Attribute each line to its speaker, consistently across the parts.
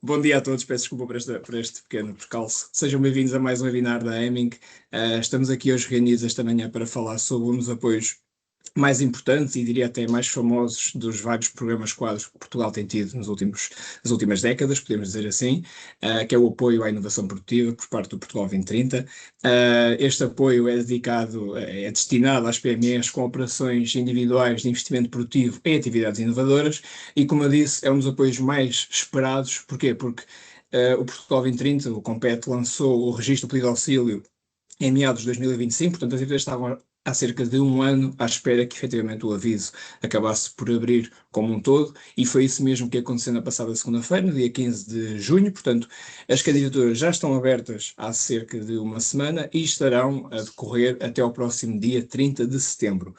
Speaker 1: Bom dia a todos, peço desculpa por este pequeno percalço. Sejam bem-vindos a mais um webinar da Hemming. Estamos aqui hoje reunidos esta manhã para falar sobre um dos apoios mais importantes e diria até mais famosos dos vários programas quadros que Portugal tem tido nas últimas décadas, podemos dizer assim, que é o apoio à inovação produtiva por parte do Portugal 2030. Este apoio é destinado às PMEs com operações individuais de investimento produtivo em atividades inovadoras e, como eu disse, é um dos apoios mais esperados. Porquê? Porque o Portugal 2030, o Compete, lançou o registro de pedido de auxílio em meados de 2025, portanto as empresas estavam há cerca de um ano à espera que efetivamente o aviso acabasse por abrir como um todo, e foi isso mesmo que aconteceu na passada segunda-feira, no dia 15 de junho, portanto as candidaturas já estão abertas há cerca de uma semana e estarão a decorrer até ao próximo dia 30 de setembro.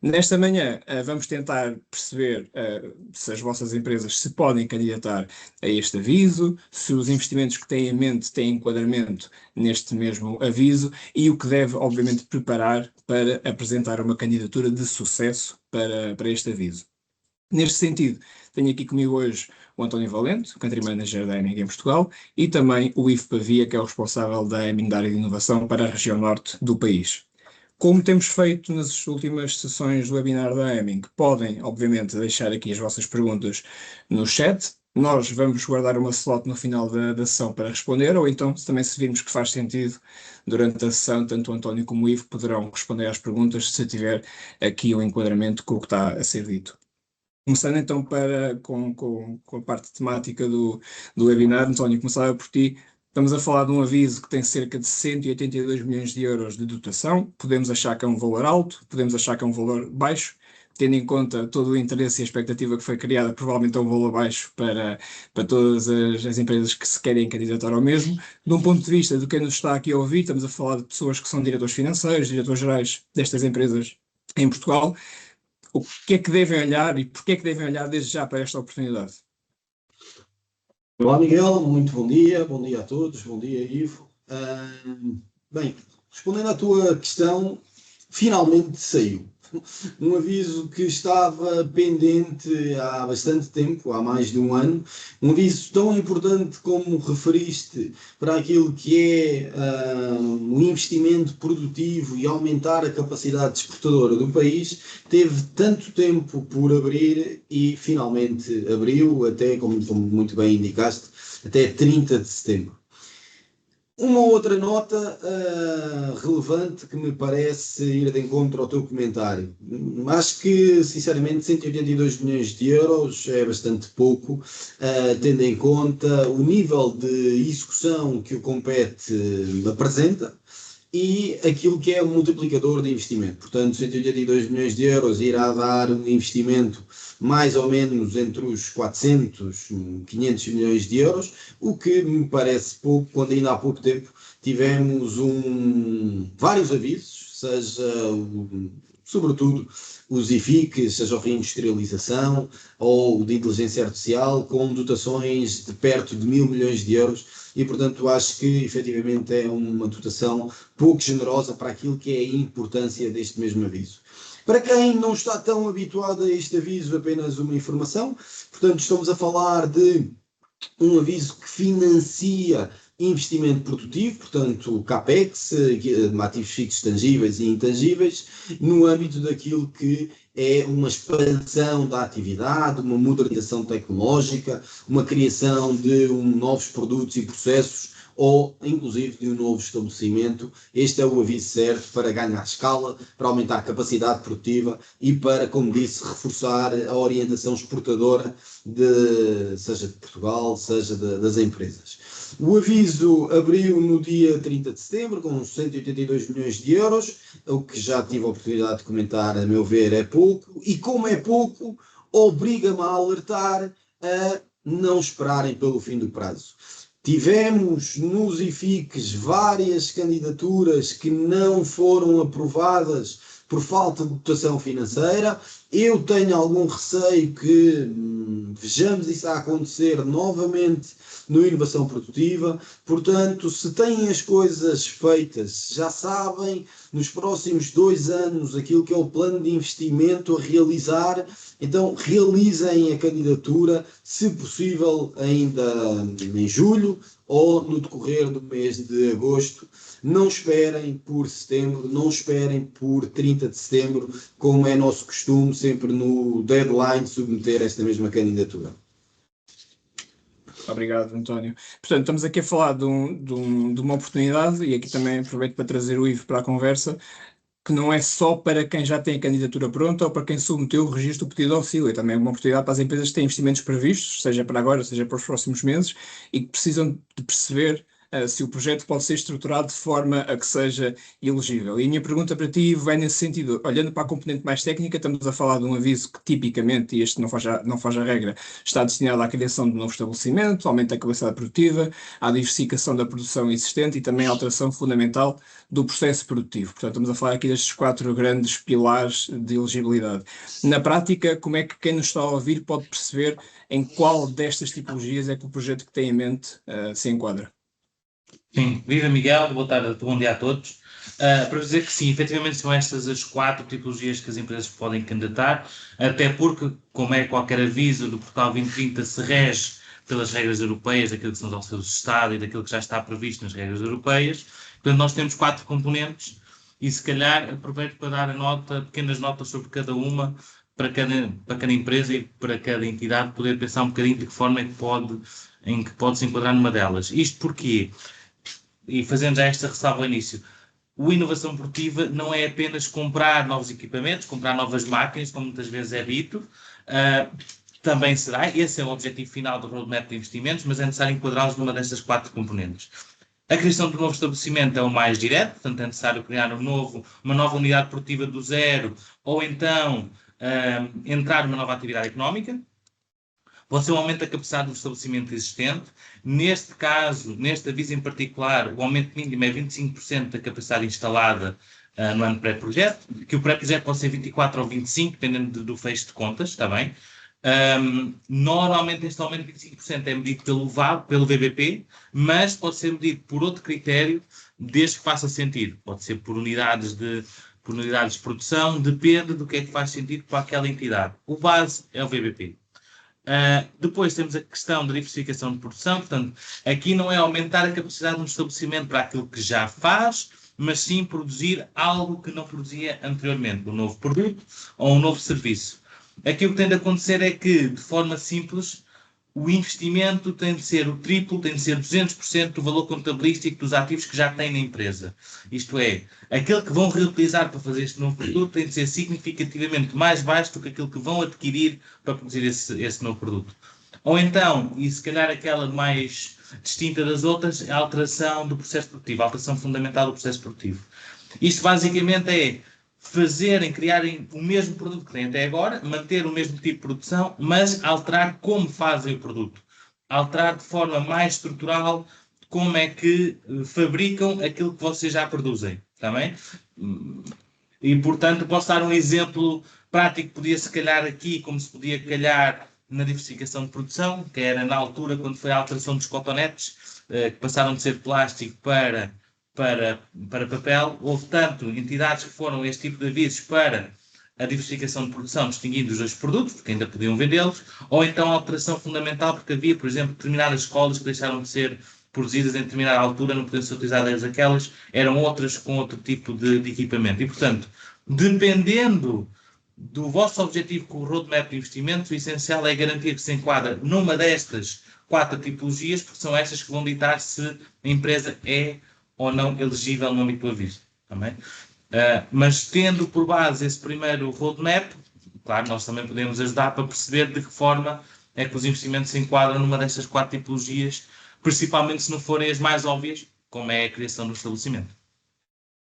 Speaker 1: Nesta manhã, vamos tentar perceber se as vossas empresas se podem candidatar a este aviso, se os investimentos que têm em mente têm enquadramento neste mesmo aviso e o que deve, obviamente, preparar para apresentar uma candidatura de sucesso para este aviso. Neste sentido, tenho aqui comigo hoje o António Valente, o Country Manager da Hemming em Portugal, e também o Ivo Pavia, que é o responsável da Hemming da área de inovação para a região norte do país. Como temos feito nas últimas sessões do webinar da Hemming, podem, obviamente, deixar aqui as vossas perguntas no chat. Nós vamos guardar uma slot no final da sessão para responder, ou então, se virmos que faz sentido, durante a sessão, tanto o António como o Ivo poderão responder às perguntas se tiver aqui um enquadramento com o que está a ser dito. Começando então com a parte temática do webinar, António, começava por ti. Estamos a falar de um aviso que tem cerca de 182 milhões de euros de dotação. Podemos achar que é um valor alto, podemos achar que é um valor baixo, tendo em conta todo o interesse e a expectativa que foi criada, provavelmente é um valor baixo para todas as empresas que se querem candidatar ao mesmo. De um ponto de vista de quem nos está aqui a ouvir, estamos a falar de pessoas que são diretores financeiros, diretores gerais destas empresas em Portugal. O que é que devem olhar e porquê é que devem olhar desde já para esta oportunidade?
Speaker 2: Olá, Miguel, muito bom dia a todos, bom dia, Ivo. Bem, respondendo à tua questão, finalmente saiu. Um aviso que estava pendente há bastante tempo, há mais de um ano, um aviso tão importante como referiste para aquilo que é o investimento produtivo e aumentar a capacidade exportadora do país, teve tanto tempo por abrir e finalmente abriu, até, como muito bem indicaste, até 30 de setembro. Uma outra nota relevante que me parece ir de encontro ao teu comentário. Acho que, sinceramente, 182 milhões de euros é bastante pouco, tendo em conta o nível de execução que o Compete apresenta e aquilo que é o multiplicador de investimento. Portanto, 182 milhões de euros irá dar um investimento mais ou menos entre os 400, 500 milhões de euros, o que me parece pouco, quando ainda há pouco tempo tivemos vários avisos, seja sobretudo os IFICs, seja a reindustrialização ou de inteligência artificial, com dotações de perto de 1.000 milhões de euros, e portanto acho que efetivamente é uma dotação pouco generosa para aquilo que é a importância deste mesmo aviso. Para quem não está tão habituado a este aviso, apenas uma informação. Portanto, estamos a falar de um aviso que financia investimento produtivo, portanto, CAPEX, ativos fixos tangíveis e intangíveis, no âmbito daquilo que é uma expansão da atividade, uma modernização tecnológica, uma criação de novos produtos e processos, ou inclusive de um novo estabelecimento. Este é o aviso certo para ganhar escala, para aumentar a capacidade produtiva e para, como disse, reforçar a orientação exportadora seja de Portugal, seja das empresas. O aviso abriu no dia 30 de setembro com 182 milhões de euros, o que já tive a oportunidade de comentar, a meu ver, é pouco, e como é pouco, obriga-me a alertar a não esperarem pelo fim do prazo. Tivemos nos IFICs várias candidaturas que não foram aprovadas por falta de dotação financeira, Eu tenho algum receio que vejamos isso a acontecer novamente no Inovação Produtiva. Portanto, se têm as coisas feitas, já sabem, nos próximos 2 anos, aquilo que é o plano de investimento a realizar, então realizem a candidatura, se possível, ainda em julho ou no decorrer do mês de agosto. Não esperem por setembro, não esperem por 30 de setembro, como é nosso costume, sempre no deadline, submeter esta mesma candidatura.
Speaker 1: Obrigado, António. Portanto, estamos aqui a falar de uma oportunidade, e aqui também aproveito para trazer o Ivo para a conversa, que não é só para quem já tem a candidatura pronta ou para quem submeteu o registro do pedido de auxílio, é também uma oportunidade para as empresas que têm investimentos previstos, seja para agora, seja para os próximos meses, e que precisam de perceber se o projeto pode ser estruturado de forma a que seja elegível. E a minha pergunta para ti vai nesse sentido. Olhando para a componente mais técnica, estamos a falar de um aviso que tipicamente, e este não faz a regra, está destinado à criação de um novo estabelecimento, aumento da capacidade produtiva, à diversificação da produção existente e também à alteração fundamental do processo produtivo. Portanto, estamos a falar aqui destes 4 grandes pilares de elegibilidade. Na prática, como é que quem nos está a ouvir pode perceber em qual destas tipologias é que o projeto que tem em mente se enquadra?
Speaker 3: Sim, viva Miguel, boa tarde, bom dia a todos. Para dizer que sim, efetivamente são estas as 4 tipologias que as empresas podem candidatar, até porque, como é qualquer aviso do Portal 2030, se rege pelas regras europeias, daquilo que são os auxílios de Estado e daquilo que já está previsto nas regras europeias. Portanto, nós temos 4 componentes e se calhar aproveito para dar pequenas notas sobre cada uma, para cada empresa e para cada entidade poder pensar um bocadinho de que forma é que pode se enquadrar numa delas. Isto porquê? E fazendo já esta ressalva ao início, o inovação produtiva não é apenas comprar novos equipamentos, comprar novas máquinas, como muitas vezes é dito, também será, esse é o objetivo final do roadmap de investimentos, mas é necessário enquadrá-los numa destas 4 componentes. A criação de um novo estabelecimento é o mais direto, portanto é necessário criar uma nova unidade produtiva do zero, ou então entrar numa nova atividade económica. Pode ser um aumento da capacidade do estabelecimento existente. Neste caso, neste aviso em particular, o aumento mínimo é 25% da capacidade instalada no ano pré-projeto, que o pré-projeto pode ser 24 ou 25, dependendo do fecho de contas, está bem? Normalmente este aumento de 25% é medido pelo VBP, mas pode ser medido por outro critério, desde que faça sentido. Pode ser por unidades de produção, depende do que é que faz sentido para aquela entidade. O base é o VBP. Depois temos a questão da diversificação de produção, portanto, aqui não é aumentar a capacidade de um estabelecimento para aquilo que já faz, mas sim produzir algo que não produzia anteriormente, um novo produto ou um novo serviço. Aqui o que tem de acontecer é que, de forma simples, o investimento tem de ser o triplo, tem de ser 200% do valor contabilístico dos ativos que já têm na empresa. Isto é, aquele que vão reutilizar para fazer este novo produto tem de ser significativamente mais baixo do que aquilo que vão adquirir para produzir esse novo produto. Ou então, e se calhar aquela mais distinta das outras, a alteração do processo produtivo, a alteração fundamental do processo produtivo. Isto basicamente é criarem o mesmo produto que têm até agora, manter o mesmo tipo de produção, mas alterar como fazem o produto. Alterar de forma mais estrutural como é que fabricam aquilo que vocês já produzem. Está bem? E, portanto, posso dar um exemplo prático, podia se calhar aqui, como se podia calhar na diversificação de produção, que era na altura quando foi a alteração dos cotonetes, que passaram de ser plástico para papel. Houve tanto entidades que foram este tipo de avisos para a diversificação de produção, distinguindo os 2 produtos, porque ainda podiam vendê-los, ou então a alteração fundamental, porque havia, por exemplo, determinadas escolas que deixaram de ser produzidas em determinada altura, não podiam ser utilizadas aquelas, eram outras com outro tipo de equipamento. E, portanto, dependendo do vosso objetivo com o roadmap de investimento, o essencial é garantir que se enquadra numa destas 4 tipologias, porque são estas que vão ditar se a empresa é ou não elegível no âmbito do aviso. Também. Mas tendo por base esse primeiro roadmap, claro, nós também podemos ajudar para perceber de que forma é que os investimentos se enquadram numa destas 4 tipologias, principalmente se não forem as mais óbvias, como é a criação do estabelecimento.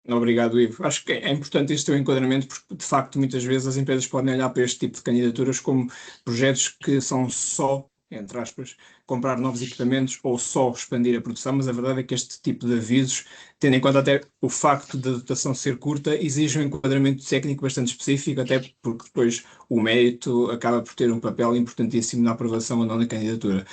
Speaker 1: Obrigado, Ivo. Acho que é importante este teu enquadramento, porque de facto muitas vezes as empresas podem olhar para este tipo de candidaturas como projetos que são só, entre aspas, comprar novos equipamentos ou só expandir a produção, mas a verdade é que este tipo de avisos, tendo em conta até o facto da dotação ser curta, exige um enquadramento técnico bastante específico, até porque depois o mérito acaba por ter um papel importantíssimo na aprovação ou não da candidatura.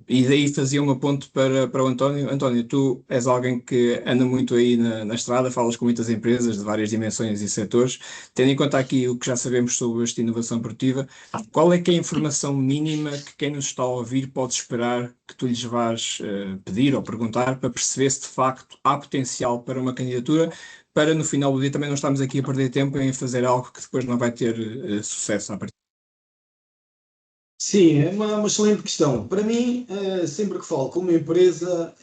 Speaker 1: E daí fazia um aponto para o António. António, tu és alguém que anda muito aí na estrada, falas com muitas empresas de várias dimensões e setores. Tendo em conta aqui o que já sabemos sobre esta inovação produtiva, qual é que é a informação mínima que quem nos está a ouvir pode esperar que tu lhes vais pedir ou perguntar para perceber se de facto há potencial para uma candidatura, para no final do dia também não estarmos aqui a perder tempo em fazer algo que depois não vai ter sucesso à partida?
Speaker 2: Sim, é uma excelente questão. Para mim, sempre que falo com uma empresa,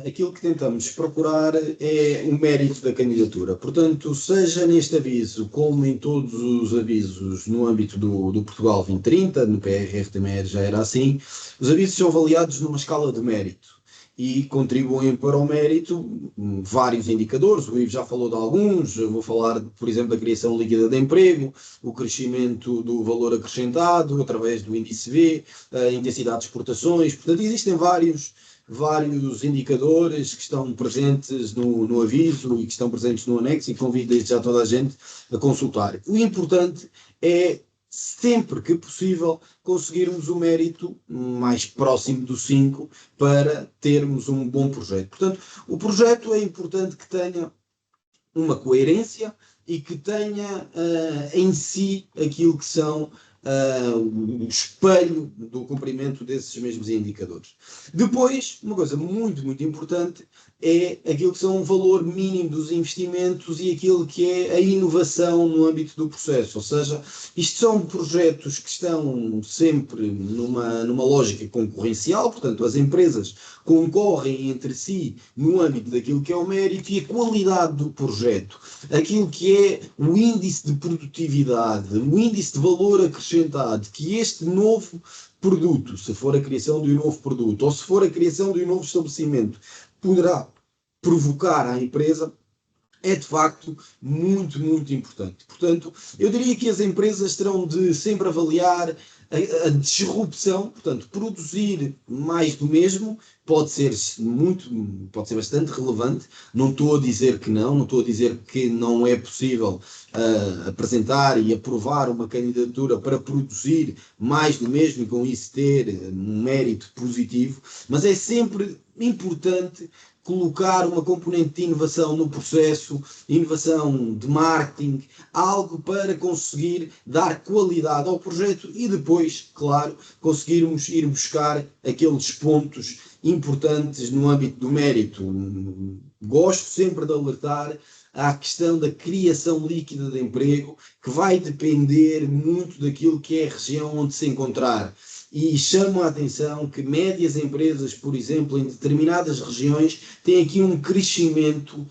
Speaker 2: aquilo que tentamos procurar é o mérito da candidatura. Portanto, seja neste aviso, como em todos os avisos no âmbito do Portugal 2030, no PRR também já era assim, os avisos são avaliados numa escala de mérito e contribuem para o mérito vários indicadores. O Ivo já falou de alguns, eu vou falar, por exemplo, da criação líquida de emprego, o crescimento do valor acrescentado através do índice V, a intensidade de exportações. Portanto, existem vários indicadores que estão presentes no aviso e que estão presentes no anexo, e convido desde já toda a gente a consultar. O importante é, sempre que possível, conseguirmos o mérito mais próximo do 5 para termos um bom projeto. Portanto, o projeto é importante que tenha uma coerência e que tenha em si aquilo que são o espelho do cumprimento desses mesmos indicadores. Depois, uma coisa muito, muito importante é aquilo que são o valor mínimo dos investimentos e aquilo que é a inovação no âmbito do processo. Ou seja, isto são projetos que estão sempre numa lógica concorrencial, portanto, as empresas concorrem entre si no âmbito daquilo que é o mérito e a qualidade do projeto, aquilo que é o índice de produtividade, o índice de valor acrescentado, que este novo produto, se for a criação de um novo produto ou se for a criação de um novo estabelecimento, poderá provocar à empresa, é de facto muito, muito importante. Portanto, eu diria que as empresas terão de sempre avaliar a disrupção, portanto, produzir mais do mesmo pode ser bastante relevante. Não estou a dizer que não estou a dizer que não é possível apresentar e aprovar uma candidatura para produzir mais do mesmo e com isso ter um mérito positivo, mas é sempre importante colocar uma componente de inovação no processo, inovação de marketing, algo para conseguir dar qualidade ao projeto e depois, claro, conseguirmos ir buscar aqueles pontos importantes no âmbito do mérito. Gosto sempre de alertar à questão da criação líquida de emprego, que vai depender muito daquilo que é a região onde se encontrar. E chamo a atenção que médias empresas, por exemplo, em determinadas regiões, têm aqui um crescimento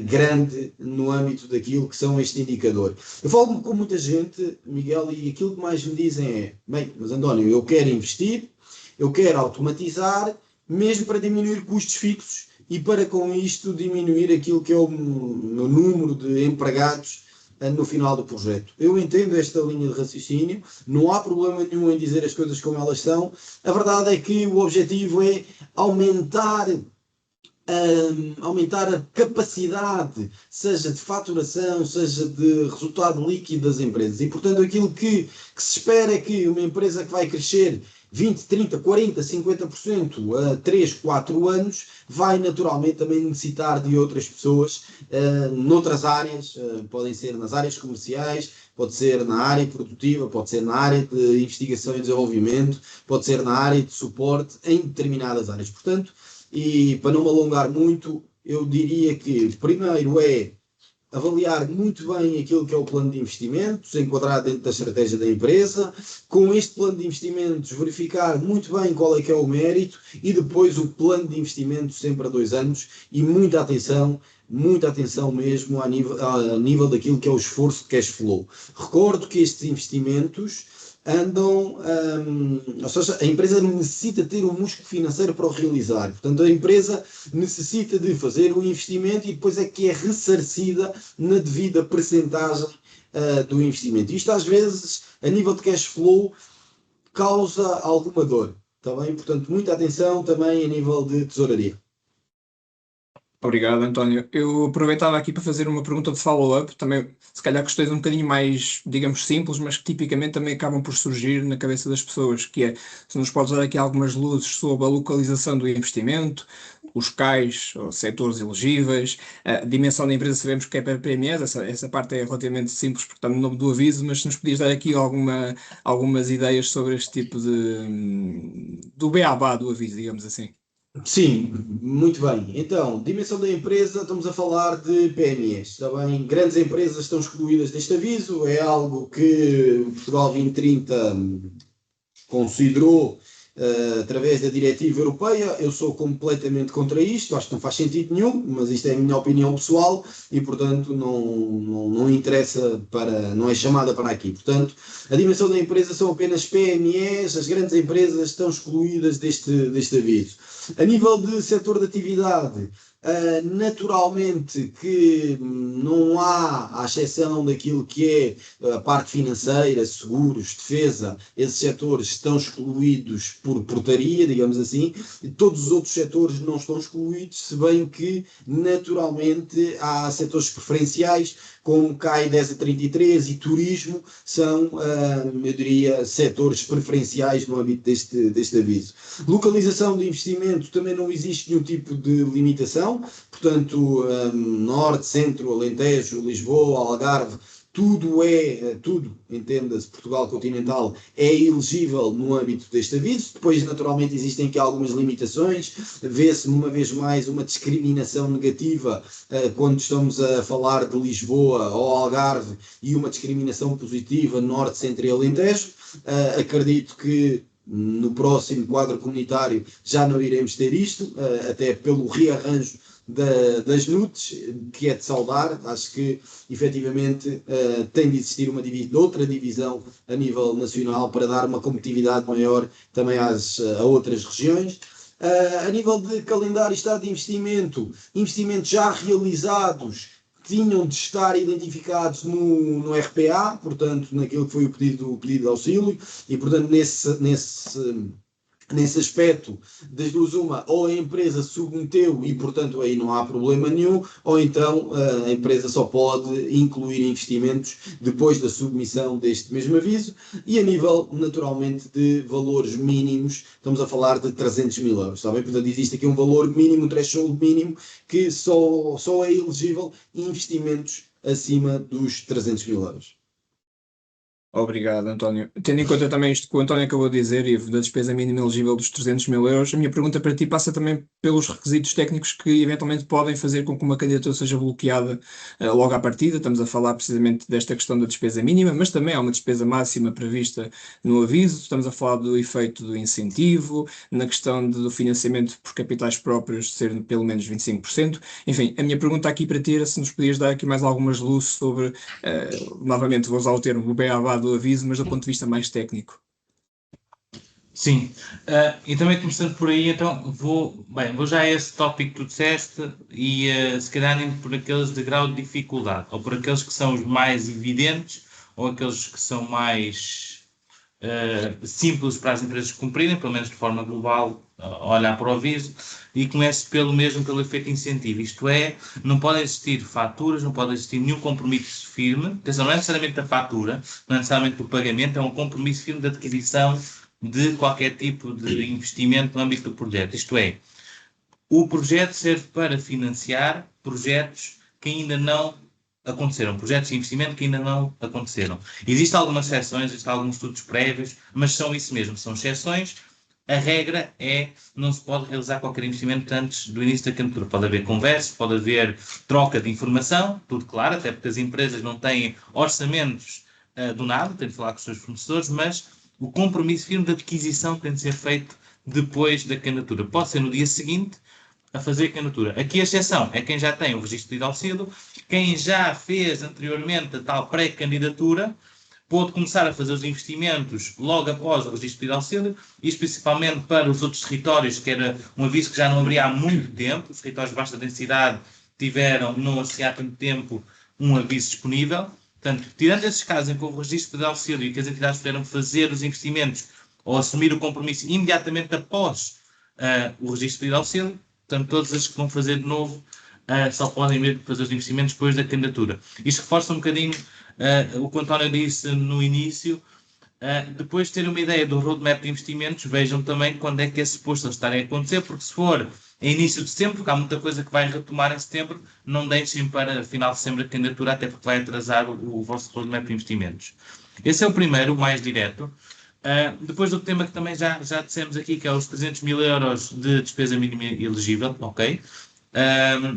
Speaker 2: grande no âmbito daquilo que são este indicador. Eu falo com muita gente, Miguel, e aquilo que mais me dizem é: bem, mas António, eu quero investir, eu quero automatizar, mesmo para diminuir custos fixos e para com isto diminuir aquilo que é o meu número de empregados no final do projeto. Eu entendo esta linha de raciocínio, não há problema nenhum em dizer as coisas como elas são. A verdade é que o objetivo é aumentar a capacidade, seja de faturação, seja de resultado líquido das empresas. E, portanto, aquilo que se espera é que uma empresa que vai crescer 20, 30, 40, 50% a 3, 4 anos, vai naturalmente também necessitar de outras pessoas noutras áreas, podem ser nas áreas comerciais, pode ser na área produtiva, pode ser na área de investigação e desenvolvimento, pode ser na área de suporte, em determinadas áreas. Portanto, e para não me alongar muito, eu diria que primeiro é avaliar muito bem aquilo que é o plano de investimentos, enquadrar dentro da estratégia da empresa, com este plano de investimentos verificar muito bem qual é que é o mérito e depois o plano de investimentos sempre a 2 anos e muita atenção mesmo a nível daquilo que é o esforço de cash flow. Recordo que estes investimentos andam, ou seja, a empresa necessita ter um músculo financeiro para o realizar. Portanto, a empresa necessita de fazer um investimento e depois é que é ressarcida na devida percentagem do investimento. Isto, às vezes, a nível de cash flow, causa alguma dor. está bem? Portanto, muita atenção também a nível de tesouraria.
Speaker 1: Obrigado, António. Eu aproveitava aqui para fazer uma pergunta de follow-up, também, se calhar questões um bocadinho mais, digamos, simples, mas que tipicamente também acabam por surgir na cabeça das pessoas, que é, se nos podes dar aqui algumas luzes sobre a localização do investimento, os CAIs, ou setores elegíveis, a dimensão da empresa, sabemos que é para PMEs, essa parte é relativamente simples, porque está no nome do aviso, mas se nos podias dar aqui algumas ideias sobre este tipo do beabá do aviso, digamos assim.
Speaker 2: Sim, muito bem. Então, dimensão da empresa, estamos a falar de PMEs, está bem? Grandes empresas estão excluídas deste aviso, é algo que Portugal 2030 considerou através da diretiva europeia. Eu sou completamente contra isto, acho que não faz sentido nenhum, mas isto é a minha opinião pessoal e, portanto, não interessa para, não é chamada para aqui. Portanto, a dimensão da empresa são apenas PMEs, as grandes empresas estão excluídas deste aviso. A nível de setor de atividade, naturalmente que não há, à exceção daquilo que é a parte financeira, seguros, defesa, esses setores estão excluídos por portaria, digamos assim, e todos os outros setores não estão excluídos, se bem que naturalmente há setores preferenciais, como CAI 10 a 33 e turismo, são, eu diria, setores preferenciais no âmbito deste aviso. Localização de investimento, também não existe nenhum tipo de limitação, portanto, Norte, Centro, Alentejo, Lisboa, Algarve, tudo, entenda-se, Portugal continental, é elegível no âmbito deste aviso. Depois, naturalmente, existem aqui algumas limitações, vê-se uma vez mais uma discriminação negativa quando estamos a falar de Lisboa ou Algarve e uma discriminação positiva Norte, Centro e Alentejo. Acredito que no próximo quadro comunitário já não iremos ter isto, até pelo rearranjo das NUTs, que é de saudar. Acho que efetivamente tem de existir outra divisão a nível nacional para dar uma competitividade maior também a outras regiões. A nível de calendário e estado de investimentos já realizados tinham de estar identificados no RPA, portanto, naquilo que foi o pedido de auxílio, e, portanto, nesse aspecto, das duas uma, ou a empresa submeteu e, portanto, aí não há problema nenhum, ou então a empresa só pode incluir investimentos depois da submissão deste mesmo aviso. E a nível, naturalmente, de valores mínimos, estamos a falar de 300 mil euros, está bem? Portanto, existe aqui um valor mínimo, um threshold mínimo, que só é elegível investimentos acima dos 300 mil euros.
Speaker 1: Obrigado, António. Tendo em conta também isto que o António acabou de dizer, Ivo, da despesa mínima elegível dos 300 mil euros, a minha pergunta para ti passa também pelos requisitos técnicos que eventualmente podem fazer com que uma candidatura seja bloqueada logo à partida. Estamos a falar precisamente desta questão da despesa mínima, mas também há uma despesa máxima prevista no aviso. Estamos a falar do efeito do incentivo, na questão do financiamento por capitais próprios ser pelo menos 25%. Enfim, a minha pergunta aqui para ti era se nos podias dar aqui mais algumas luzes sobre, novamente vou usar o termo, o beabá do aviso, mas do ponto de vista mais técnico.
Speaker 3: Sim, e também começando por aí, então vou já a esse tópico que tu disseste e se calhar indo por aqueles de grau de dificuldade, ou por aqueles que são os mais evidentes, ou aqueles que são mais simples para as empresas cumprirem, pelo menos de forma global, olhar para o aviso, e começo pelo efeito incentivo, isto é, não podem existir faturas, não pode existir nenhum compromisso firme, atenção, não é necessariamente da fatura, não é necessariamente do pagamento, é um compromisso firme de adquisição de qualquer tipo de investimento no âmbito do projeto, isto é, o projeto serve para financiar projetos que ainda não aconteceram, projetos de investimento que ainda não aconteceram. Existem algumas exceções, existem alguns estudos prévios, mas são isso mesmo, são exceções. A regra é não se pode realizar qualquer investimento antes do início da candidatura. Pode haver conversa, pode haver troca de informação, tudo claro, até porque as empresas não têm orçamentos do nada, têm de falar com os seus fornecedores, mas o compromisso firme de adquisição tem de ser feito depois da candidatura. Pode ser no dia seguinte a fazer a candidatura. Aqui a exceção é quem já tem o registro de auxílio, quem já fez anteriormente a tal pré-candidatura, pode começar a fazer os investimentos logo após o registro de auxílio, e principalmente para os outros territórios, que era um aviso que já não abria há muito tempo, os territórios de baixa densidade tiveram, não assim há tanto tempo, um aviso disponível. Portanto, tirando esses casos em que houve registro de auxílio e que as entidades puderam fazer os investimentos ou assumir o compromisso imediatamente após o registro de auxílio. Portanto, todas as que vão fazer de novo só podem mesmo fazer os investimentos depois da candidatura. Isto reforça um bocadinho o que o António disse no início. Depois de ter uma ideia do roadmap de investimentos, vejam também quando é que é suposto eles estarem a acontecer, porque se for em início de setembro, porque há muita coisa que vai retomar em setembro, não deixem para final de setembro a candidatura, até porque vai atrasar o vosso roadmap de investimentos. Esse é o primeiro, o mais direto. Depois do tema que também já dissemos aqui, que é os 300 mil euros de despesa mínima elegível, ok?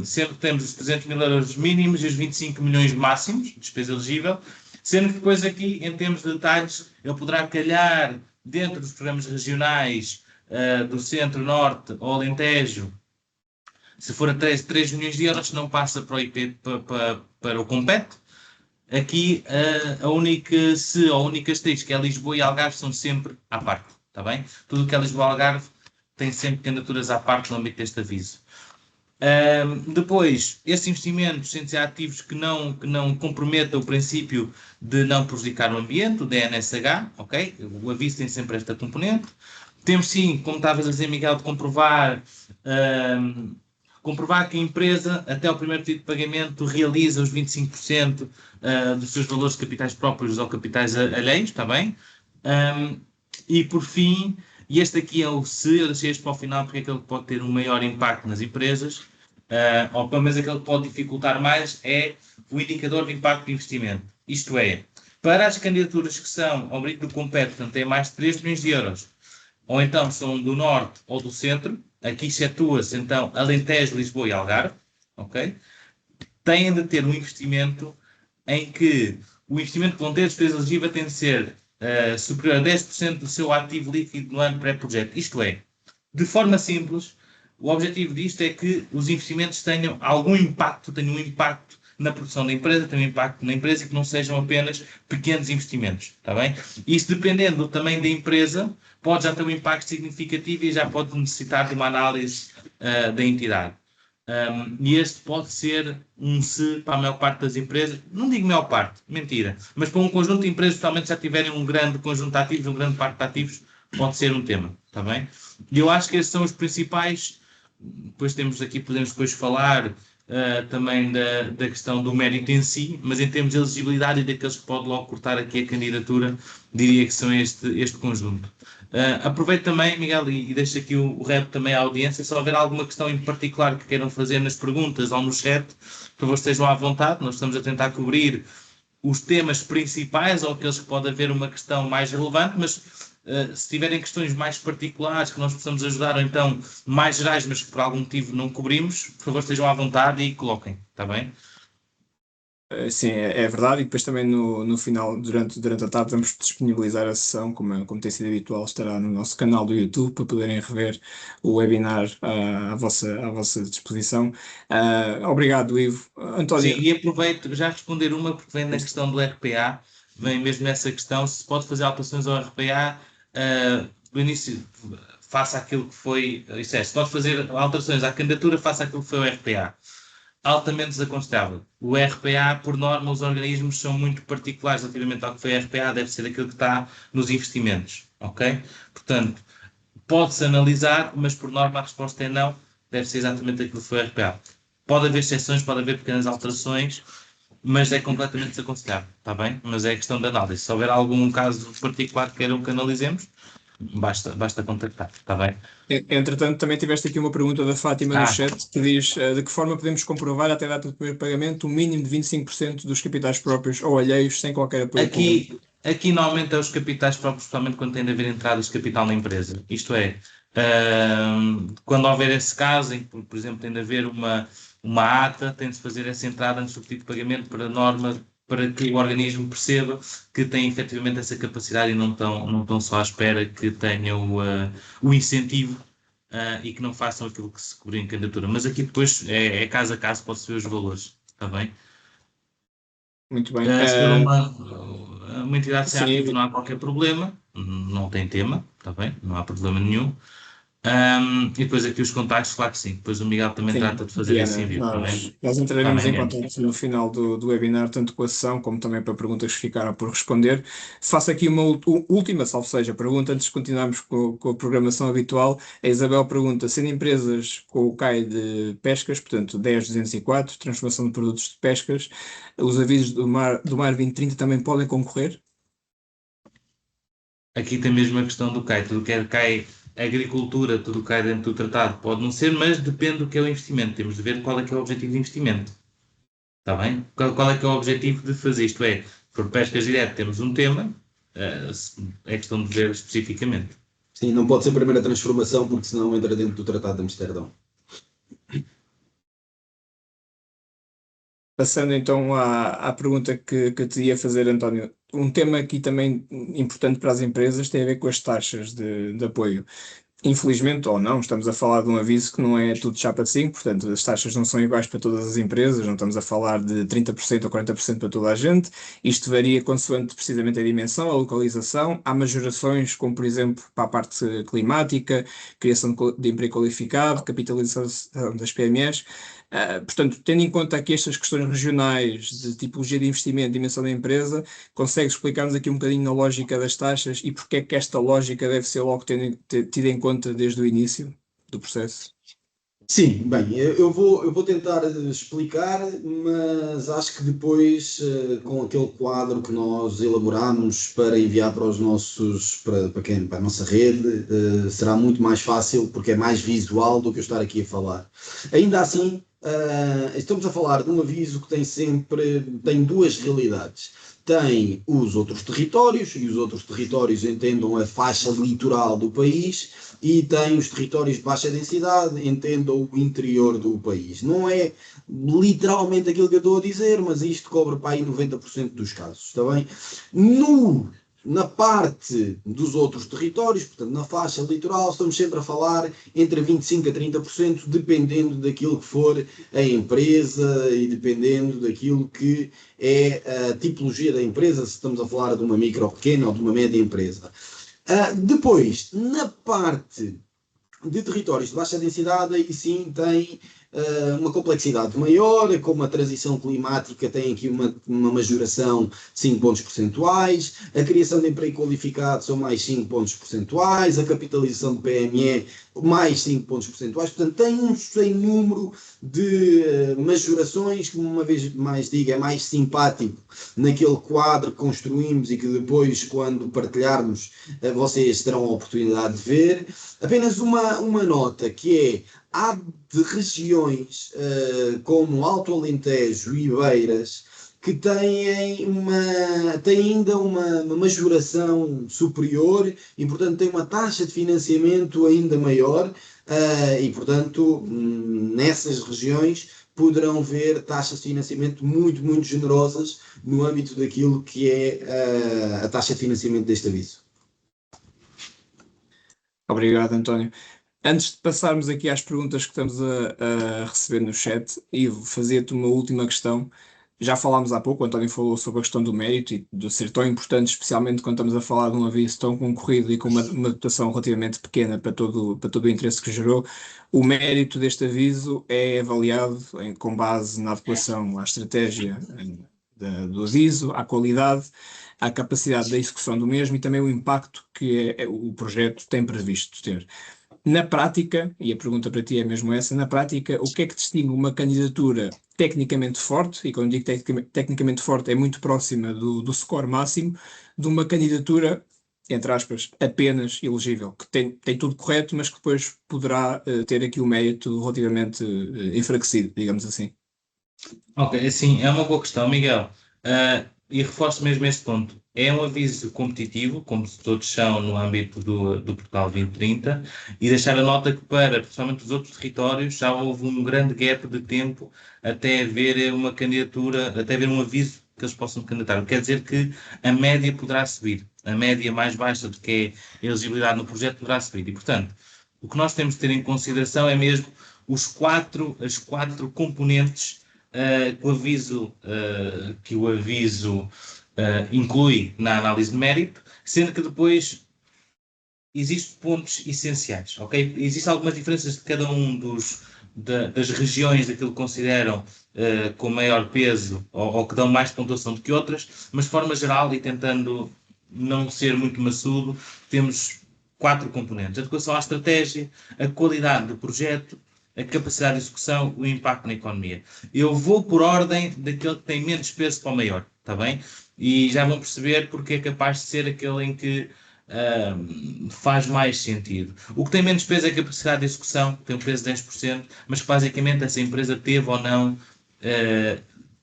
Speaker 3: Sempre temos os 300 mil euros mínimos e os 25 milhões máximos de despesa elegível, sendo que depois aqui, em termos de detalhes, ele poderá calhar dentro dos programas regionais do Centro, Norte ou Alentejo, se for a 3 milhões de euros, não passa para o IP, para o Compete. Aqui, a única asterisco que é Lisboa e Algarve são sempre à parte, está bem? Tudo o que é Lisboa e Algarve tem sempre candidaturas à parte no âmbito deste aviso. Depois, esses investimentos têm de ser ativos que não comprometam o princípio de não prejudicar o ambiente, o DNSH, ok? O aviso tem sempre esta componente. Temos sim, como estavas a dizer, Miguel, de comprovar que a empresa, até ao primeiro pedido de pagamento, realiza os 25% dos seus valores de capitais próprios ou capitais alheios, está bem? E por fim, e este aqui é o se, eu deixei este para o final porque é aquele que pode ter um maior impacto nas empresas, ou pelo menos aquele que pode dificultar mais, é o indicador de impacto de investimento. Isto é, para as candidaturas que são ao brinco do Compete, portanto, têm mais de 3 milhões de euros, ou então são do Norte ou do Centro, aqui excetua-se então Alentejo, Lisboa e Algarve, ok? Têm de ter um investimento em que o investimento que vão ter de despesa elegível tem de ser superior a 10% do seu ativo líquido no ano pré-projeto. Isto é, de forma simples, o objetivo disto é que os investimentos tenham algum impacto, tenham um impacto na produção da empresa, tenham um impacto na empresa e que não sejam apenas pequenos investimentos, está bem? Isso, dependendo do tamanho da empresa, pode já ter um impacto significativo e já pode necessitar de uma análise da entidade. E este pode ser um se para a maior parte das empresas, não digo maior parte, mentira, mas para um conjunto de empresas que totalmente já tiverem um grande conjunto de ativos, um grande parque de ativos, pode ser um tema, está bem? E eu acho que esses são os principais. Depois temos aqui, podemos depois falar também da questão do mérito em si, mas em termos de elegibilidade e daqueles que pode logo cortar aqui a candidatura, diria que são este conjunto. Aproveito também, Miguel, e deixo aqui o rap também à audiência, se houver alguma questão em particular que queiram fazer nas perguntas ou no chat, por favor estejam à vontade, nós estamos a tentar cobrir os temas principais ou aqueles que pode haver uma questão mais relevante, mas se tiverem questões mais particulares que nós possamos ajudar, ou então mais gerais, mas que por algum motivo não cobrimos, por favor estejam à vontade e coloquem, está bem?
Speaker 1: Sim, é verdade, e depois também no final, durante a tarde, vamos disponibilizar a sessão, como tem sido habitual, estará no nosso canal do YouTube para poderem rever o webinar à vossa disposição. Obrigado, Ivo.
Speaker 3: Sim,
Speaker 1: António,
Speaker 3: e aproveito já responder uma, porque vem na questão do RPA, vem mesmo nessa questão, se pode fazer alterações ao RPA, do início, faça aquilo que foi, isso é, se pode fazer alterações à candidatura, faça aquilo que foi o RPA. Altamente desaconselhável. O RPA, por norma, os organismos são muito particulares relativamente ao que foi o RPA, deve ser aquilo que está nos investimentos, ok? Portanto, pode-se analisar, mas por norma a resposta é não, deve ser exatamente aquilo que foi o RPA. Pode haver exceções, pode haver pequenas alterações, mas é completamente desaconselhável, está bem? Mas é questão de análise. Se houver algum caso particular que queiram que analisemos, basta contactar, está bem?
Speaker 1: entretanto, também tiveste aqui uma pergunta da Fátima no chat que diz de que forma podemos comprovar até a data do primeiro pagamento o mínimo de 25% dos capitais próprios ou alheios sem qualquer apoio público?
Speaker 3: Aqui normalmente é os capitais próprios, principalmente quando tem de haver entradas de capital na empresa. Isto é, quando houver esse caso, em que, por exemplo, tem de haver uma ata, tem de se fazer essa entrada antes do pedido de pagamento para a norma, para que o organismo perceba que tem efetivamente essa capacidade e não estão só à espera que tenham o incentivo e que não façam aquilo que se cobriu em candidatura. Mas aqui depois é caso a caso, pode-se ver os valores, está bem?
Speaker 1: Muito bem.
Speaker 3: Se for uma entidade sem ativos
Speaker 1: Sim,
Speaker 3: não há qualquer problema, não tem tema, está bem? Não há problema nenhum. E depois aqui os contactos, claro que sim. Depois o Miguel também
Speaker 1: Sim,
Speaker 3: trata de fazer esse
Speaker 1: Diana,
Speaker 3: envio, está bem?
Speaker 1: nós
Speaker 3: Está
Speaker 1: entraremos
Speaker 3: bem,
Speaker 1: em
Speaker 3: Diana.
Speaker 1: contato no final do webinar, tanto com a sessão como também para perguntas que ficaram por responder. Faço aqui uma última, salvo seja, pergunta antes de continuarmos com a programação habitual. A Isabel pergunta: sendo empresas com o CAI de pescas, portanto 10.204, transformação de produtos de pescas, os avisos do mar 2030 também podem concorrer?
Speaker 3: Aqui tem mesmo a questão do CAI. Tudo que é CAI agricultura, tudo cai dentro do tratado. Pode não ser, mas depende do que é o investimento. Temos de ver qual é que é o objetivo de investimento. Está bem? Qual é que é o objetivo de fazer isto? É, por pescas direto temos um tema, é questão de ver especificamente.
Speaker 2: Sim, não pode ser a primeira transformação, porque senão entra dentro do Tratado de Amsterdão.
Speaker 1: Passando então à pergunta que te ia fazer, António. Um tema aqui também importante para as empresas tem a ver com as taxas de apoio. Infelizmente ou não, estamos a falar de um aviso que não é tudo chapa 5, portanto, as taxas não são iguais para todas as empresas, não estamos a falar de 30% ou 40% para toda a gente. Isto varia consoante precisamente a dimensão, a localização. Há majorações, como por exemplo para a parte climática, criação de emprego qualificado, capitalização das PMEs. Portanto, tendo em conta aqui estas questões regionais de tipologia de investimento, dimensão da empresa, consegue explicar-nos aqui um bocadinho a lógica das taxas e porque é que esta lógica deve ser logo tida em conta desde o início do processo?
Speaker 2: Sim, bem, eu vou tentar explicar, mas acho que depois, com aquele quadro que nós elaboramos para enviar para os nossos, para a nossa rede, será muito mais fácil, porque é mais visual do que eu estar aqui a falar. Ainda assim, estamos a falar de um aviso que tem duas realidades. Tem os outros territórios, e os outros territórios entendam a faixa litoral do país, e tem os territórios de baixa densidade, entendam o interior do país. Não é literalmente aquilo que eu estou a dizer, mas isto cobre para aí 90% dos casos, está bem? Na parte dos outros territórios, portanto, na faixa litoral, estamos sempre a falar entre 25% a 30%, dependendo daquilo que for a empresa e dependendo daquilo que é a tipologia da empresa, se estamos a falar de uma micro, pequena ou de uma média empresa. Depois, na parte de territórios de baixa densidade, aí sim tem uma complexidade maior, como a transição climática tem aqui uma majoração de 5 pontos percentuais, a criação de emprego qualificado são mais 5 pontos percentuais, a capitalização de PME mais 5 pontos percentuais, portanto tem um sem número de majorações, que uma vez mais digo, é mais simpático naquele quadro que construímos e que depois, quando partilharmos, vocês terão a oportunidade de ver. Apenas uma nota, que é, há de regiões como Alto Alentejo e Beiras que têm ainda uma majoração superior e, portanto, têm uma taxa de financiamento ainda maior e, portanto, nessas regiões poderão ver taxas de financiamento muito, muito generosas no âmbito daquilo que é a taxa de financiamento deste aviso.
Speaker 1: Obrigado, António. Antes de passarmos aqui às perguntas que estamos a receber no chat, Ivo, fazia-te uma última questão. Já falámos há pouco, o António falou sobre a questão do mérito e de ser tão importante, especialmente quando estamos a falar de um aviso tão concorrido e com uma dotação relativamente pequena para todo o interesse que gerou. O mérito deste aviso é avaliado com base na adequação à estratégia do aviso, à qualidade, à capacidade da execução do mesmo e também o impacto que o projeto tem previsto ter. Na prática, e a pergunta para ti é mesmo essa, na prática, o que é que distingue uma candidatura tecnicamente forte, e quando digo tecnicamente forte é muito próxima do score máximo, de uma candidatura, entre aspas, apenas elegível, que tem tudo correto, mas que depois poderá ter aqui o mérito relativamente enfraquecido, digamos assim.
Speaker 3: Ok, assim, é uma boa questão, Miguel. E reforço mesmo este ponto. É um aviso competitivo, como todos são no âmbito do Portugal 2030, e deixar a nota que para, principalmente os outros territórios, já houve um grande gap de tempo até haver uma candidatura, até haver um aviso que eles possam candidatar. Quer dizer que a média poderá subir. A média mais baixa do que é a elegibilidade no projeto poderá subir. E, portanto, o que nós temos de ter em consideração é mesmo as quatro componentes que o aviso inclui na análise de mérito, sendo que depois existem pontos essenciais, ok? Existem algumas diferenças de cada um das regiões daquilo que consideram com maior peso ou que dão mais pontuação do que outras, mas de forma geral e tentando não ser muito maçudo, temos 4 componentes: a adequação à estratégia, a qualidade do projeto, a capacidade de execução, o impacto na economia. Eu vou por ordem daquele que tem menos peso para o maior, está bem? E já vão perceber porque é capaz de ser aquele em que faz mais sentido. O que tem menos peso é a capacidade de execução, tem um peso de 10%, mas que basicamente essa empresa teve ou não,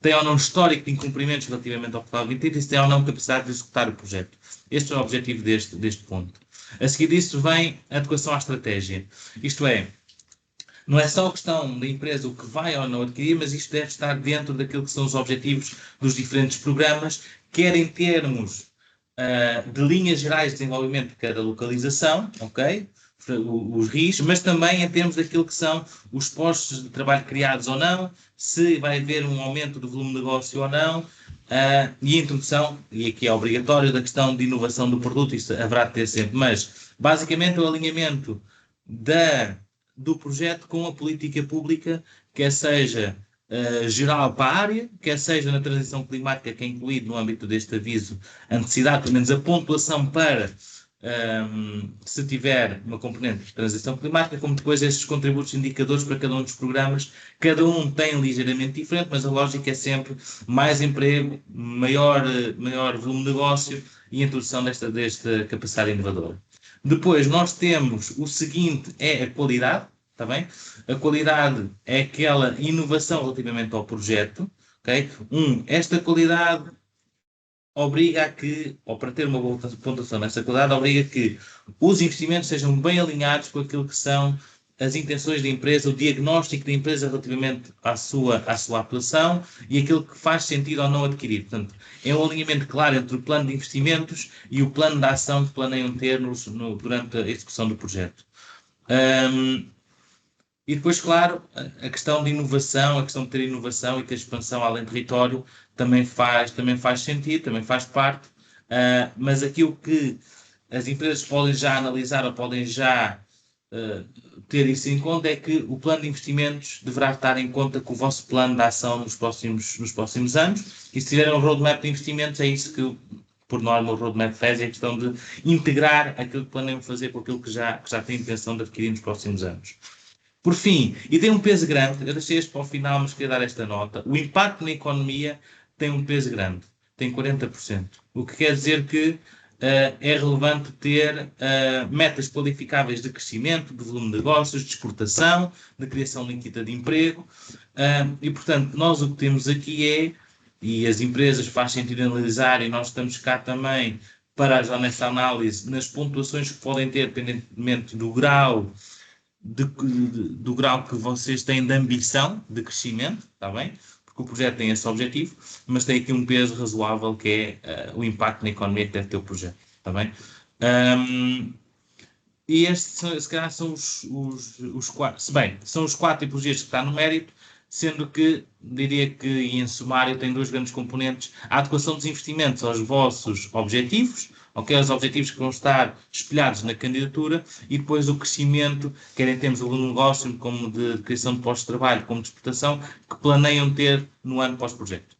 Speaker 3: tem ou não histórico de incumprimentos relativamente ao Portal 20 e se tem ou não capacidade de executar o projeto. Este é o objetivo deste ponto. A seguir disso vem a adequação à estratégia. Isto é, não é só a questão da empresa o que vai ou não adquirir, mas isto deve estar dentro daquilo que são os objetivos dos diferentes programas, quer em termos de linhas gerais de desenvolvimento de cada localização, ok? Os RIs, mas também em termos daquilo que são os postos de trabalho criados ou não, se vai haver um aumento do volume de negócio ou não, e a introdução, e aqui é obrigatório, da questão de inovação do produto, isso haverá de ter sempre, mas basicamente o alinhamento do projeto com a política pública, quer seja geral para a área, quer seja na transição climática, que é incluído no âmbito deste aviso a necessidade, pelo menos a pontuação para se tiver uma componente de transição climática, como depois estes contributos indicadores para cada um dos programas, cada um tem ligeiramente diferente, mas a lógica é sempre mais emprego, maior volume de negócio e introdução desta capacidade inovadora. Depois nós temos o seguinte, é a qualidade, está bem? A qualidade é aquela inovação relativamente ao projeto, ok? Esta qualidade obriga a que, ou para ter uma boa pontuação nessa qualidade, obriga a que os investimentos sejam bem alinhados com aquilo que são as intenções da empresa, o diagnóstico da empresa relativamente à sua atuação e aquilo que faz sentido ou não adquirir. Portanto, é um alinhamento claro entre o plano de investimentos e o plano de ação que planeiam ter durante a execução do projeto. E depois, claro, a questão de inovação, a questão de ter inovação e ter expansão além do território também faz sentido, também faz parte, mas aquilo que as empresas podem já analisar ou podem já ter isso em conta é que o plano de investimentos deverá estar em conta com o vosso plano de ação nos próximos anos, e se tiverem um roadmap de investimentos, é isso que, por norma, o roadmap faz, é a questão de integrar aquilo que planeiam fazer com aquilo que já têm intenção de adquirir nos próximos anos. Por fim, e tem um peso grande, eu deixei este para o final, mas queria dar esta nota, o impacto na economia tem um peso grande, tem 40%, o que quer dizer que é relevante ter metas qualificáveis de crescimento, de volume de negócios, de exportação, de criação líquida de emprego, e portanto nós o que temos aqui é, e as empresas faz sentido analisar, e nós estamos cá também para ajudar nessa análise, nas pontuações que podem ter, independentemente do grau do grau que vocês têm de ambição de crescimento, está bem? Porque o projeto tem esse objetivo, mas tem aqui um peso razoável que é o impacto na economia que deve ter o projeto, está bem? E estes, se calhar, são os 4, se bem, são os 4 tipologias que está no mérito, sendo que, diria que, em sumário, tem 2 grandes componentes: a adequação dos investimentos aos vossos objetivos, ok? Os objetivos que vão estar espelhados na candidatura, e depois o crescimento, quer em termos de negócio, como de criação de postos de trabalho, como de exportação, que planeiam ter no ano pós-projeto.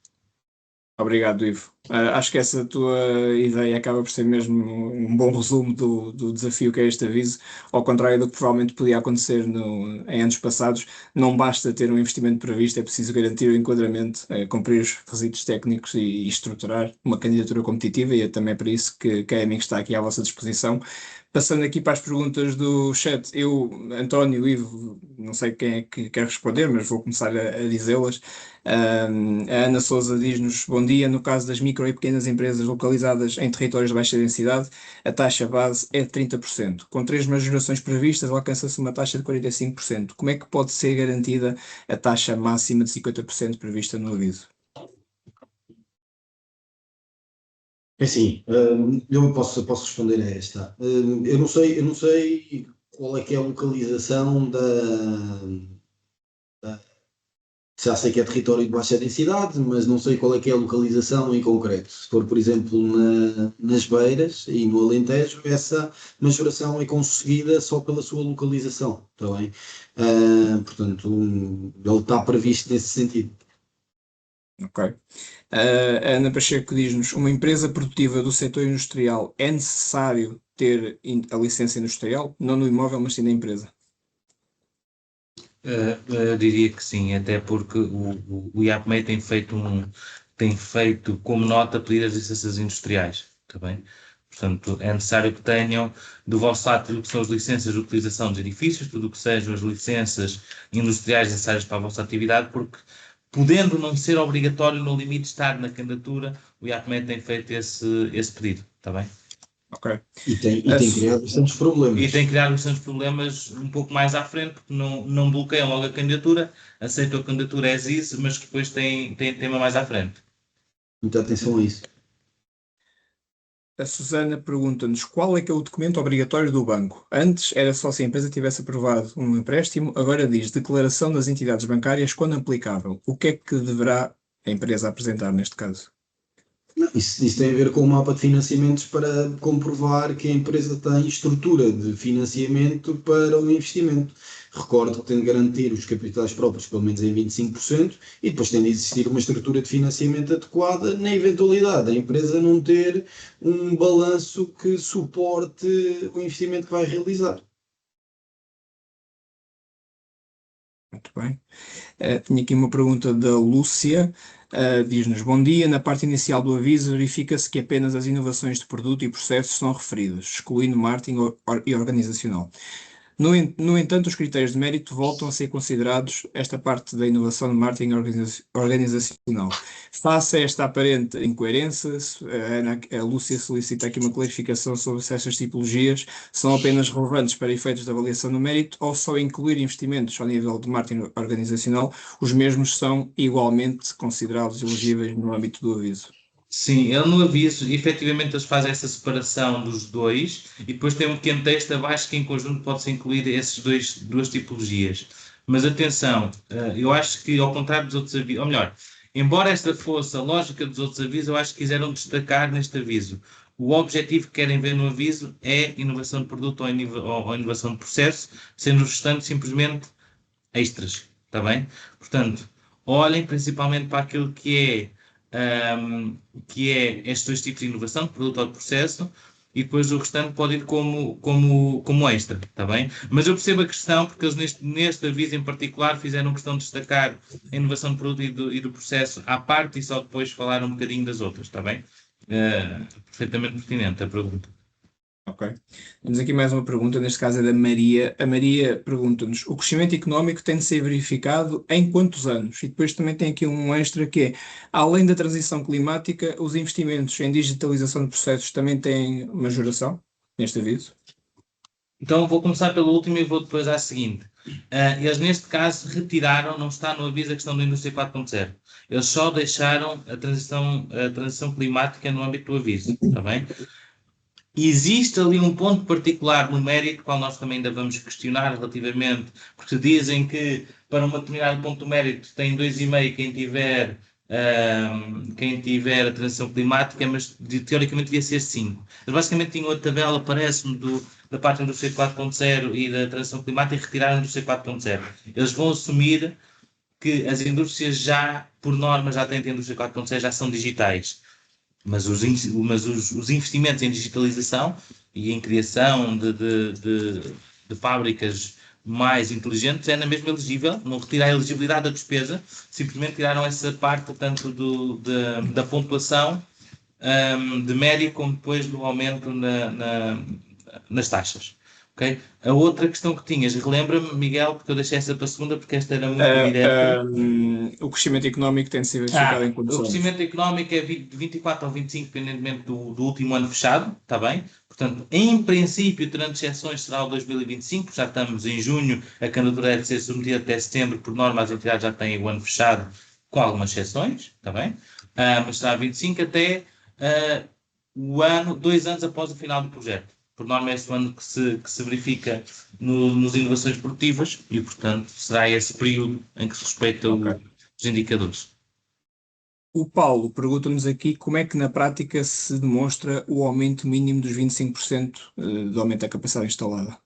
Speaker 1: Obrigado, Ivo. Acho que essa tua ideia acaba por ser mesmo um bom resumo do desafio que é este aviso. Ao contrário do que provavelmente podia acontecer em anos passados, não basta ter um investimento previsto, é preciso garantir o enquadramento, cumprir os requisitos técnicos e estruturar uma candidatura competitiva, e é também para isso que a EMIC está aqui à vossa disposição. Passando aqui para as perguntas do chat, António, Ivo, não sei quem é que quer responder, mas vou começar a dizê-las. A Ana Souza diz-nos: bom dia. No caso das micro e pequenas empresas localizadas em territórios de baixa densidade, a taxa base é de 30%. Com 3 majorações previstas, alcança-se uma taxa de 45%. Como é que pode ser garantida a taxa máxima de 50% prevista no aviso?
Speaker 2: É assim, eu posso responder a esta. Eu não sei qual é que é a localização Já sei que é território de baixa densidade, mas não sei qual é que é a localização em concreto. Se for, por exemplo, nas Beiras e no Alentejo, essa majoração é conseguida só pela sua localização, está bem? Portanto, ele está previsto nesse sentido.
Speaker 1: Ok. A Ana Pacheco diz-nos: uma empresa produtiva do setor industrial é necessário ter a licença industrial, não no imóvel, mas sim na empresa?
Speaker 3: Eu diria que sim, até porque o IAPMEI tem feito como nota pedir as licenças industriais, está bem? Portanto, é necessário que tenham do vosso lado tudo o que são as licenças de utilização dos edifícios, tudo o que sejam as licenças industriais necessárias para a vossa atividade, porque podendo não ser obrigatório no limite estar na candidatura, o IAPMEI tem feito esse pedido, está bem?
Speaker 1: Ok.
Speaker 2: E tem criado bastantes
Speaker 3: E
Speaker 2: problemas.
Speaker 3: tem criado bastantes problemas um pouco mais à frente, porque não bloqueiam logo a candidatura, aceitam a candidatura as is, mas depois tem tema mais à frente.
Speaker 2: Muita atenção a isso.
Speaker 1: A Susana pergunta-nos qual é que é o documento obrigatório do banco. Antes era só se a empresa tivesse aprovado um empréstimo, agora diz declaração das entidades bancárias quando aplicável. O que é que deverá a empresa apresentar neste caso?
Speaker 2: Não, isso tem a ver com o mapa de financiamentos para comprovar que a empresa tem estrutura de financiamento para o investimento. Recordo que tem de garantir os capitais próprios pelo menos em 25% e depois tem de existir uma estrutura de financiamento adequada na eventualidade da empresa não ter um balanço que suporte o investimento que vai realizar.
Speaker 1: Muito bem. Tinha aqui uma pergunta da Lúcia. Diz-nos: bom dia. Na parte inicial do aviso, verifica-se que apenas as inovações de produto e processos são referidas, excluindo marketing e organizacional. No entanto, os critérios de mérito voltam a ser considerados esta parte da inovação de marketing organizacional. Face a esta aparente incoerência, a Lúcia solicita aqui uma clarificação sobre se estas tipologias são apenas relevantes para efeitos de avaliação do mérito ou só incluir investimentos ao nível de marketing organizacional, os mesmos são igualmente considerados elegíveis no âmbito do aviso.
Speaker 3: Sim, ele no aviso, efetivamente eles fazem essa separação dos dois e depois tem um pequeno texto abaixo que em conjunto pode-se incluir esses duas tipologias. Mas atenção, eu acho que ao contrário dos outros avisos, ou melhor, embora esta fosse a lógica dos outros avisos, eu acho que quiseram destacar neste aviso. O objetivo que querem ver no aviso é inovação de produto ou inovação de processo, sendo o restante simplesmente extras, está bem? Portanto, olhem principalmente para aquilo que é estes dois tipos de inovação, de produto ou de processo, e depois o restante pode ir como extra, está bem? Mas eu percebo a questão, porque eles neste aviso em particular fizeram questão de destacar a inovação de produto e do processo à parte e só depois falar um bocadinho das outras, está bem? Perfeitamente pertinente a pergunta.
Speaker 1: Ok. Temos aqui mais uma pergunta, neste caso é da Maria. A Maria pergunta-nos: o crescimento económico tem de ser verificado em quantos anos? E depois também tem aqui um extra que é, além da transição climática, os investimentos em digitalização de processos também têm majoração neste aviso?
Speaker 3: Então vou começar pelo último e vou depois à seguinte. Eles neste caso retiraram, não está no aviso a questão da indústria 4.0. Eles só deixaram a transição climática no âmbito do aviso, está bem? Existe ali um ponto particular no mérito, qual nós também ainda vamos questionar relativamente, porque dizem que para um determinado ponto do mérito tem 2,5 quem tiver a transição climática, mas teoricamente devia ser 5. Eles basicamente tinham a tabela, parece-me, da parte da indústria 4.0 e da transição climática e retiraram a indústria 4.0. Eles vão assumir que as indústrias já, por norma, já têm a indústria 4.0, já são digitais. Mas os investimentos em digitalização e em criação de fábricas mais inteligentes é na mesma elegível, não retirar a elegibilidade da despesa, simplesmente tiraram essa parte, portanto, da pontuação de média, como depois do aumento nas taxas. Okay? A outra questão que tinhas, relembra-me, Miguel, porque eu deixei essa para a segunda, porque esta era muito direta.
Speaker 1: O crescimento económico tem de ser verificado em quantos
Speaker 3: O
Speaker 1: anos?
Speaker 3: crescimento económico é de 24 ou 25, independentemente do último ano fechado, está bem? Portanto, em princípio, terão exceções, será o 2025, já estamos em junho, a candidatura deve ser submetida até setembro, por norma as entidades já têm o ano fechado, com algumas exceções, está bem? Mas será 25 até o ano, 2 anos após o final do projeto. Por norma é esse o ano que se verifica nos inovações produtivas e, portanto, será esse período em que se respeita
Speaker 1: Ok.
Speaker 3: os indicadores.
Speaker 1: O Paulo pergunta-nos aqui como é que na prática se demonstra o aumento mínimo dos 25% de aumento da capacidade instalada.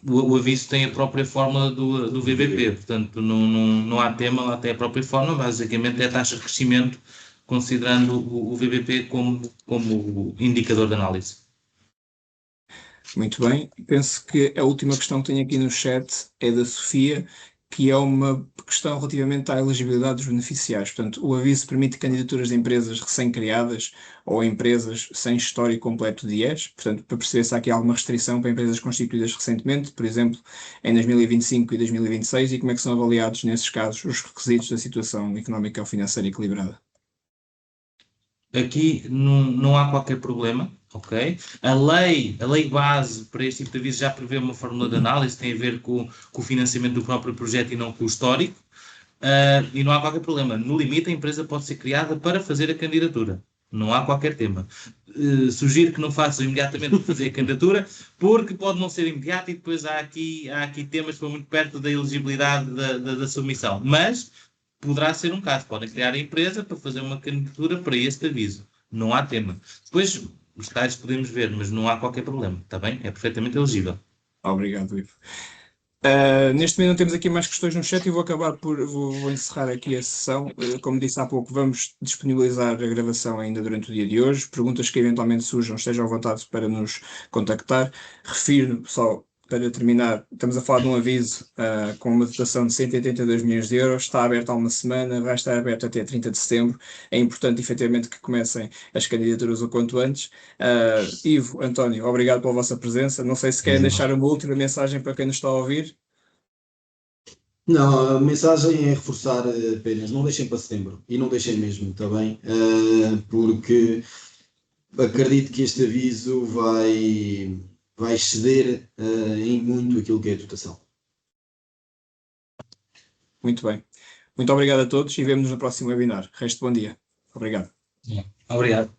Speaker 3: O aviso tem a própria fórmula do VBP, portanto não há tema, lá tem a própria fórmula, basicamente é a taxa de crescimento, considerando o VBP como indicador de análise.
Speaker 1: Muito bem. Penso que a última questão que tenho aqui no chat é da Sofia, que é uma questão relativamente à elegibilidade dos beneficiários. Portanto, o aviso permite candidaturas de empresas recém-criadas ou empresas sem histórico completo de IES. Portanto, para perceber se há aqui alguma restrição para empresas constituídas recentemente, por exemplo, em 2025 e 2026, e como é que são avaliados, nesses casos, os requisitos da situação económica ou financeira equilibrada.
Speaker 3: Aqui não há qualquer problema, ok? A lei base para este tipo de aviso já prevê uma fórmula de análise, tem a ver com o financiamento do próprio projeto e não com o histórico, e não há qualquer problema. No limite, a empresa pode ser criada para fazer a candidatura. Não há qualquer tema. Sugiro que não façam imediatamente para fazer a candidatura, porque pode não ser imediato e depois há aqui temas que estão muito perto da elegibilidade da submissão. Mas poderá ser um caso. Podem criar a empresa para fazer uma candidatura para este aviso. Não há tema. Depois, os detalhes podemos ver, mas não há qualquer problema. Está bem? É perfeitamente elegível.
Speaker 1: Obrigado, Ivo. Neste momento não temos aqui mais questões no chat e vou encerrar aqui a sessão. Como disse há pouco, vamos disponibilizar a gravação ainda durante o dia de hoje. Perguntas que eventualmente surjam, estejam à vontade para nos contactar. Refiro só, para terminar, estamos a falar de um aviso com uma dotação de 182 milhões de euros, está aberto há uma semana, vai estar aberto até 30 de setembro. É importante, efetivamente, que comecem as candidaturas o quanto antes. Ivo, António, obrigado pela vossa presença. Não sei se querem deixar uma última mensagem para quem nos está a ouvir.
Speaker 2: Não, a mensagem é reforçar apenas, não deixem para setembro, e não deixem mesmo, está bem? Porque acredito que este aviso vai exceder em muito aquilo que é a dotação.
Speaker 1: Muito bem. Muito obrigado a todos e vemo-nos no próximo webinar. Resto bom dia. Obrigado.
Speaker 3: Obrigado.